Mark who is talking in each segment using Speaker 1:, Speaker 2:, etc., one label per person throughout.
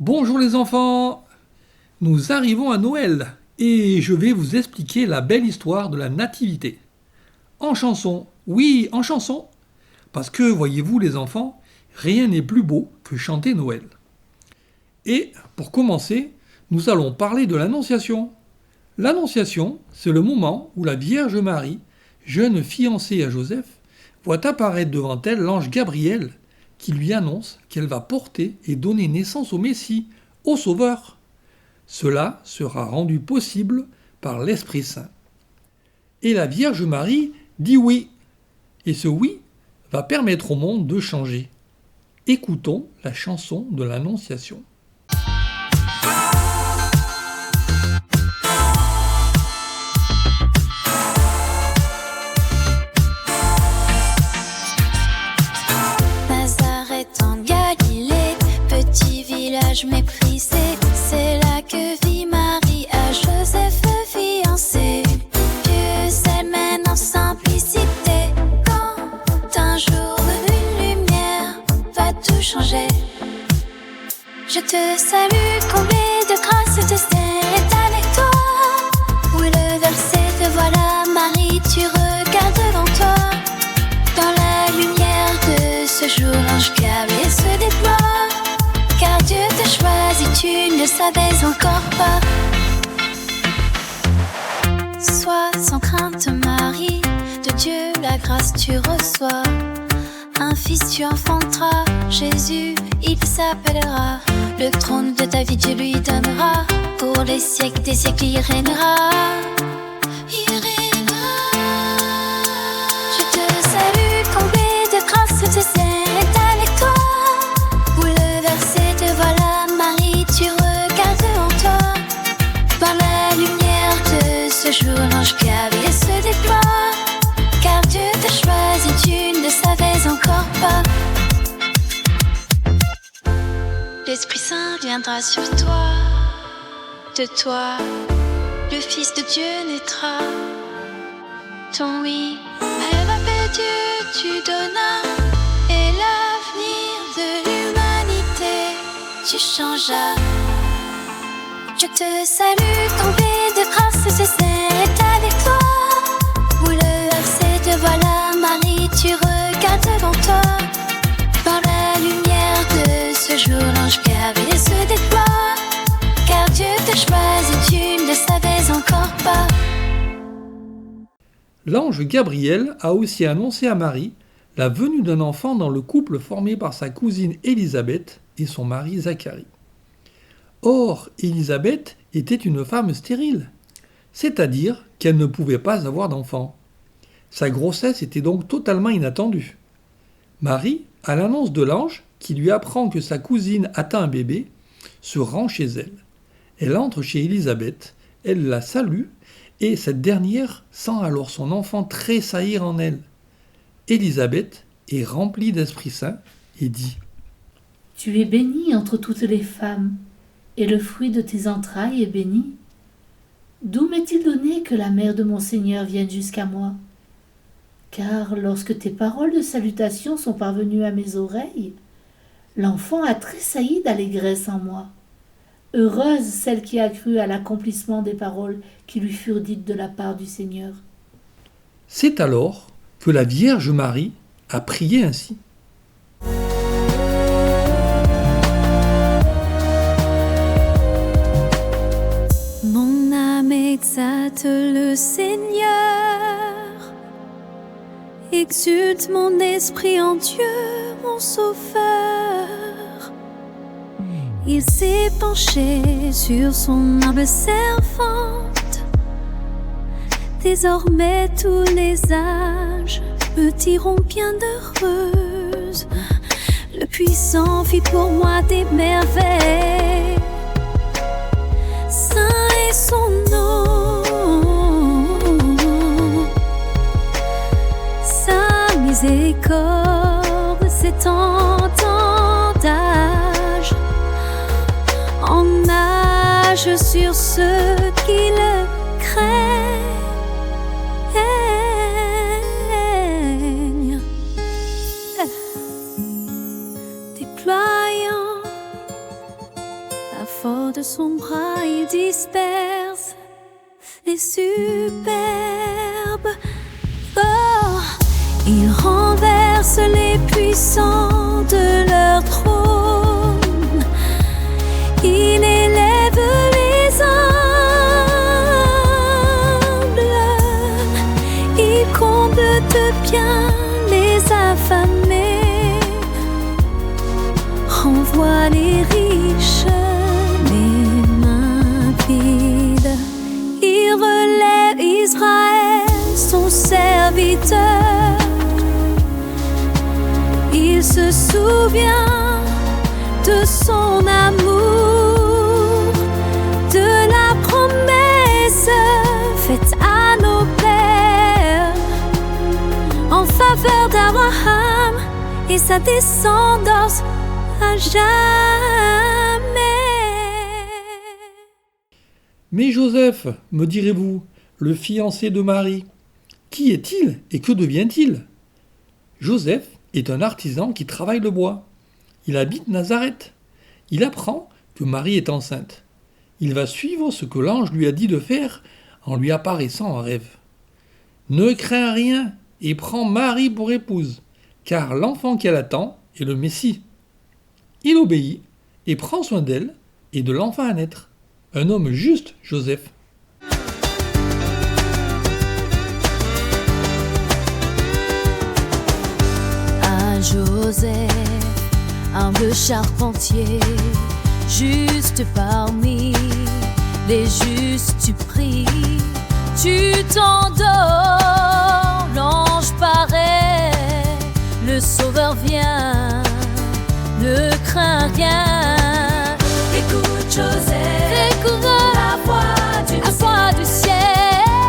Speaker 1: Bonjour les enfants, nous arrivons à Noël et je vais vous expliquer la belle histoire de la nativité. En chanson, oui, en chanson, parce que voyez-vous les enfants, rien n'est plus beau que chanter Noël. Et pour commencer, nous allons parler de l'Annonciation. L'Annonciation, c'est le moment où la Vierge Marie, jeune fiancée à Joseph, voit apparaître devant elle l'ange Gabriel qui lui annonce qu'elle va porter et donner naissance au Messie, au Sauveur. Cela sera rendu possible par l'Esprit Saint. Et la Vierge Marie dit oui. Et ce oui va permettre au monde de changer. Écoutons la chanson de l'Annonciation.
Speaker 2: Méprisé, c'est là que vit Marie à Joseph fiancé. Dieu s'elle mène en simplicité. Quand un jour une lumière va tout changer. Je te salue, comblé de grâce, le destin est avec toi. Oui, le verset te voilà, Marie, tu regardes devant toi. Dans la lumière de ce jour, l'ange Gabriel se déploie. Car Dieu t'a choisi, tu ne le savais encore pas. Sois sans crainte Marie, de Dieu la grâce tu reçois. Un fils tu enfanteras, Jésus il s'appellera. Le trône de ta vie Dieu lui donnera. Pour les siècles des siècles il régnera. Il régnera. Je te salue, comblé de grâce, le Saint est avec toi. Voilà Marie, tu regardes devant toi. Dans la lumière de ce jour, l'ange Gabriel se déploie. Car Dieu t'a choisi, tu ne le savais encore pas. L'Esprit Saint viendra sur toi. De toi, le Fils de Dieu naîtra. Ton oui, à elle appelle Dieu, tu donnas. Et l'avenir de l'humanité tu changeras. Je te salue, comblé de grâce, le Saint est avec toi. Où le verset te voilà, Marie, tu regardes devant toi. Dans la lumière de ce jour, l'ange Gabriel se déploie. Car Dieu t'a choisi, tu ne le savais encore pas.
Speaker 1: L'ange Gabriel a aussi annoncé à Marie la venue d'un enfant dans le couple formé par sa cousine Élisabeth et son mari Zacharie. Or, Élisabeth était une femme stérile, c'est-à-dire qu'elle ne pouvait pas avoir d'enfant. Sa grossesse était donc totalement inattendue. Marie, à l'annonce de l'ange, qui lui apprend que sa cousine attend un bébé, se rend chez elle. Elle entre chez Élisabeth, elle la salue, et cette dernière sent alors son enfant tressaillir en elle. Élisabeth est remplie d'Esprit Saint et dit :
Speaker 3: Tu es bénie entre toutes les femmes, et le fruit de tes entrailles est béni. D'où m'est-il donné que la mère de mon Seigneur vienne jusqu'à moi ? Car lorsque tes paroles de salutation sont parvenues à mes oreilles, l'enfant a tressailli d'allégresse en moi. Heureuse celle qui a cru à l'accomplissement des paroles qui lui furent dites de la part du Seigneur.
Speaker 1: C'est alors que la Vierge Marie a prié ainsi.
Speaker 2: Mon âme exalte le Seigneur, exulte mon esprit en Dieu, mon Sauveur. Il s'est penché sur son humble servante. Désormais tous les âges me diront bien heureuse. Le puissant fit pour moi des merveilles. Saint est son nom. Sa miséricorde s'étend en âge. En âge sur ceux qui le craignent.
Speaker 4: superbe. Oh, il renverse les puissants de leur trône. Il élève les humbles. Il comble de bien les affamés. Renvoie les riches les mains vides. Il relève Israël, son serviteur. Il se souvient de son amour, de la promesse faite à nos pères en faveur d'Abraham et sa descendance à jamais.
Speaker 1: Mais Joseph, me direz-vous, le fiancé de Marie, qui est-il et que devient-il ? Joseph est un artisan qui travaille le bois. Il habite Nazareth. Il apprend que Marie est enceinte. Il va suivre ce que l'ange lui a dit de faire en lui apparaissant en rêve. Ne crains rien et prends Marie pour épouse, car l'enfant qu'elle attend est le Messie. Il obéit et prend soin d'elle et de l'enfant à naître. Un homme juste, Joseph.
Speaker 4: À Joseph, humble charpentier, juste parmi les justes tu pries, tu t'endors, l'ange paraît, le sauveur vient, ne crains rien. Écoute Joseph, écoute la voix du ciel.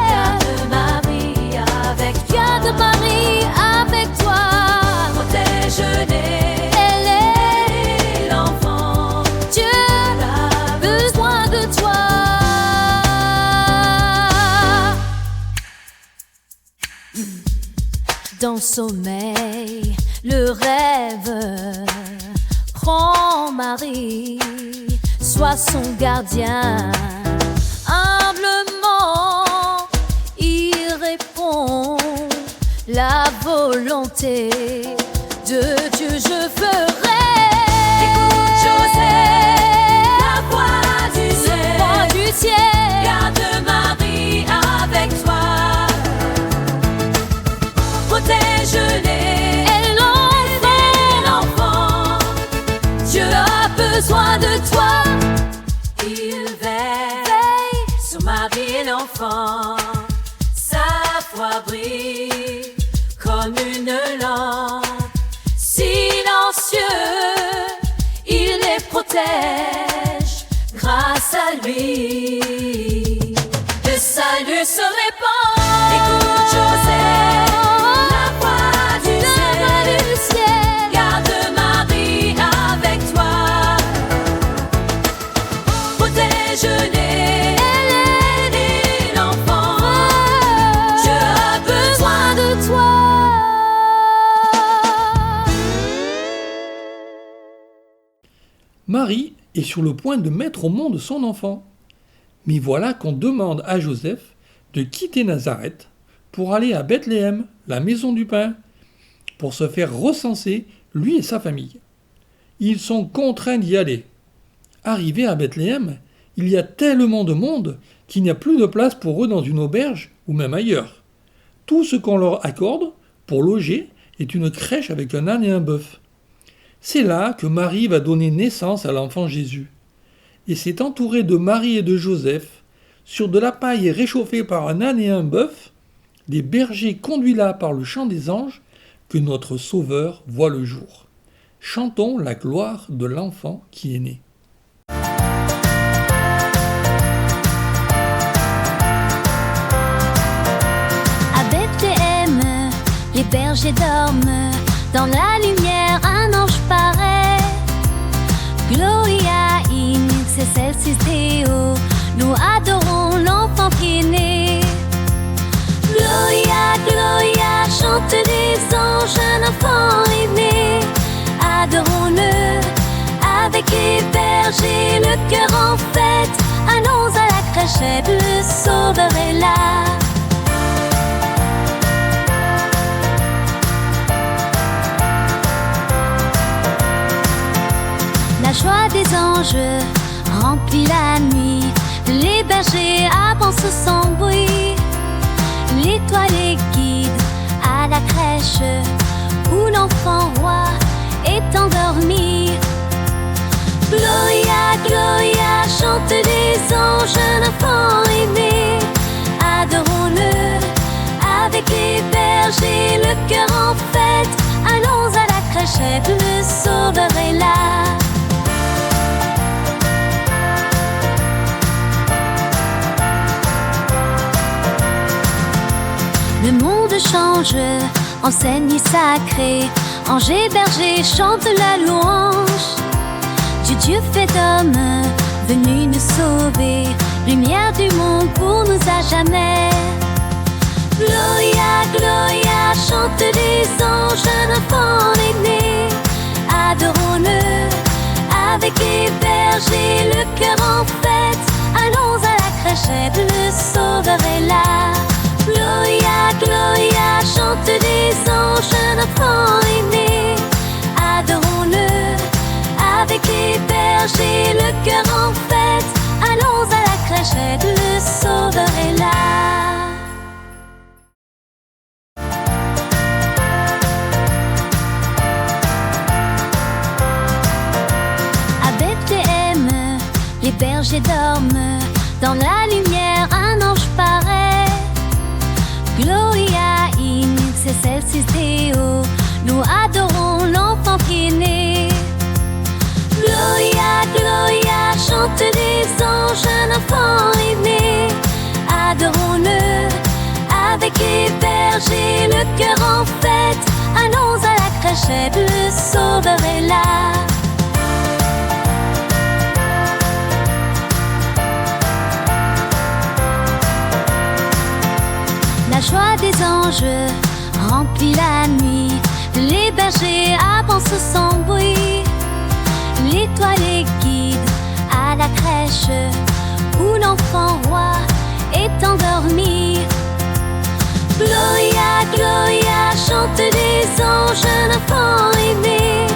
Speaker 4: Garde Marie avec toi. Garde Marie avec toi. Protège-les. Elle est l'enfant. Dieu a besoin de toi. Dans le sommeil, le rêve prend Marie, sois son gardien. Humblement, il répond, la volonté de Dieu je ferai. Écoute Joseph, la voix du ciel. Garde Marie avec toi. Protège-les. Elle l'enfant. Dieu a besoin de toi. Il veille sur Marie et l'enfant. Sa foi brille comme une lampe. Silencieux, il les protège grâce à lui. Le salut se répand. Écoute Joseph, la voix du ciel. Garde Marie avec toi. Protège-les. Elle est l'enfant. Dieu a besoin de toi.
Speaker 1: Marie est sur le point de mettre au monde son enfant. Mais voilà qu'on demande à Joseph de quitter Nazareth pour aller à Bethléem, la maison du pain, pour se faire recenser, lui et sa famille. Ils sont contraints d'y aller. Arrivés à Bethléem, il y a tellement de monde qu'il n'y a plus de place pour eux dans une auberge ou même ailleurs. Tout ce qu'on leur accorde pour loger est une crèche avec un âne et un bœuf. C'est là que Marie va donner naissance à l'enfant Jésus. Et c'est entouré de Marie et de Joseph, sur de la paille réchauffée par un âne et un bœuf, des bergers conduits là par le chant des anges, que notre Sauveur voit le jour. Chantons la gloire de l'enfant qui est né.
Speaker 4: À Bethléem, les bergers dorment. Dans la lumière, un ange paraît. Gloria in excelsis Deo. Nous adorons l'enfant qui est né. Gloria, Gloria, chante les anges, un enfant est né. Adorons-le avec les bergers, le cœur en fête. Allons à la crèche, le Sauveur est là. La joie des anges remplit la nuit, les bergers avancent sans bruit. L'étoile les guide à la crèche où l'enfant roi est endormi. Gloria, Gloria, chante les anges, l'enfant aimé. Adorons-le avec les bergers, le cœur en fête. Allons à la crèche, le Sauveur est là. Le monde change, enseigne sacrée, anges et bergers chantent la louange. Du Dieu fait homme, venu nous sauver, lumière du monde pour nous à jamais. Gloria, Gloria, chante les anges, un enfant est né. Adorons-le avec les bergers, le cœur en fête. Allons à la crèche, le Sauveur est là. Gloria, Gloria, chante les anges, un enfant est né. Adorons-le avec les bergers, le cœur en fête. Allons à la crèche, le Sauveur est là. À Bethléem, les bergers dorment, dans la lumière un ange paraît. Gloria in excelsis Deo, nous adorons l'enfant qui est né. Gloria, Gloria, chante les anges, un enfant est né. Adorons-le avec les bergers, le cœur en fête. Allons à la crèche, le Sauveur est là. La joie des anges remplit la nuit, les bergers avancent sans bruit. L'étoile les guide à la crèche où l'enfant roi est endormi. Gloria, Gloria, chante les anges, un enfant est né.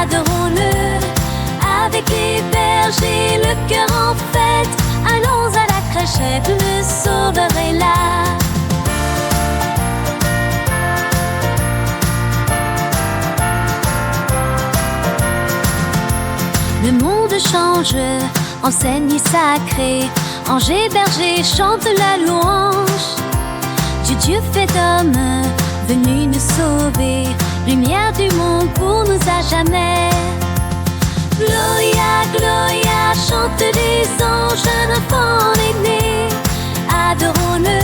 Speaker 4: Adorons-le avec les bergers, le cœur en fête. Allons à la crèche, le Sauveur est là. Le monde change, enseigne sacrée, anges et bergers chantent la louange. Du Dieu fait homme, venu nous sauver, lumière du monde pour nous à jamais. Gloria, Gloria, chante les anges, un enfant est né. Adorons-le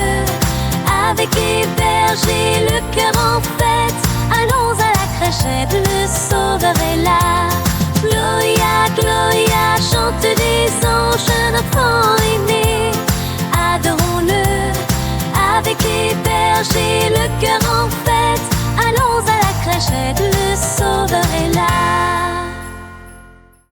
Speaker 4: avec les bergers, le cœur en fête. Allons à la crèche, le Sauveur est là. Gloria, Gloria, chante les anges, un enfant est né. Adorons-le avec les bergers, le cœur en fête. Allons à la crèche,